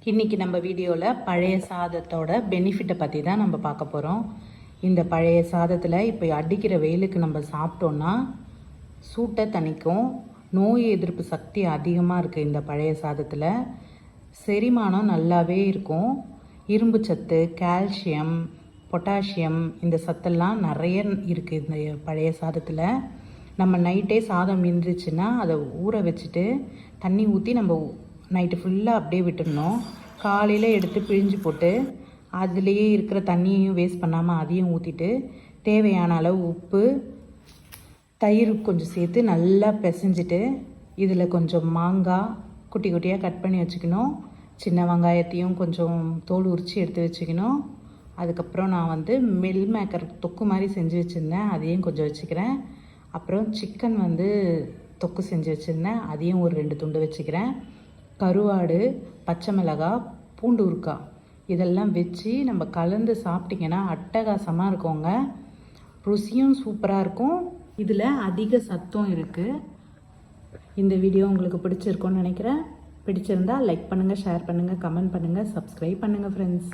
இன்றைக்கி நம்ம வீடியோவில் பழைய சாதத்தோட பெனிஃபிட்டை பற்றி தான் நம்ம பார்க்க போகிறோம். இந்த பழைய சாதத்தில் இப்போ அடிக்கிற வெயிலுக்கு நம்ம சாப்பிட்டோன்னா சூட்டை தணிக்கும். நோய் எதிர்ப்பு சக்தி அதிகமாக இருக்குது இந்த பழைய சாதத்தில். செரிமானம் நல்லாவே இருக்கும். இரும்பு சத்து, கால்சியம், பொட்டாசியம் இந்த சத்தெல்லாம் நிறைய இருக்குது இந்த பழைய சாதத்தில். நம்ம நைட்டே சாதம் மிந்துச்சுன்னா அதை ஊற வச்சுட்டு தண்ணி ஊற்றி நம்ம நைட்டு ஃபுல்லாக அப்படியே விட்டுடணும். காலையில் எடுத்து பிழிஞ்சு போட்டு அதுலேயே இருக்கிற தண்ணியையும் வேஸ்ட் பண்ணாமல் அதையும் ஊற்றிட்டு தேவையான அளவு உப்பு, தயிர் கொஞ்சம் சேர்த்து நல்லா பிசைஞ்சிட்டு இதில் கொஞ்சம் மாங்காய் குட்டி குட்டியாக கட் பண்ணி வச்சுக்கணும். சின்ன வெங்காயத்தையும் கொஞ்சம் தோல் உரித்து எடுத்து வச்சுக்கணும். அதுக்கப்புறம் நான் மில் மேக்கர் தொக்கு மாதிரி செஞ்சு வச்சுருந்தேன், அதையும் கொஞ்சம் வச்சுக்கிறேன். அப்புறம் சிக்கன் தொக்கு செஞ்சு வச்சுருந்தேன், அதையும் ஒரு 2 துண்டு வச்சுக்கிறேன். கருவாடு, பச்சை மிளகாய், பூண்டு உருக்காய் இதெல்லாம் வச்சு நம்ம கலந்து சாப்பிட்டிங்கன்னா அட்டகாசமாக இருக்குங்க. ருசியும் சூப்பராக இருக்கும். இதில் அதிக சத்தும் இருக்குது. இந்த வீடியோ உங்களுக்கு பிடிச்சிருக்கும்னு நினைக்கிறேன். பிடிச்சிருந்தால் லைக் பண்ணுங்கள், ஷேர் பண்ணுங்கள், கமெண்ட் பண்ணுங்கள், சப்ஸ்கிரைப் பண்ணுங்கள் ஃப்ரெண்ட்ஸ்.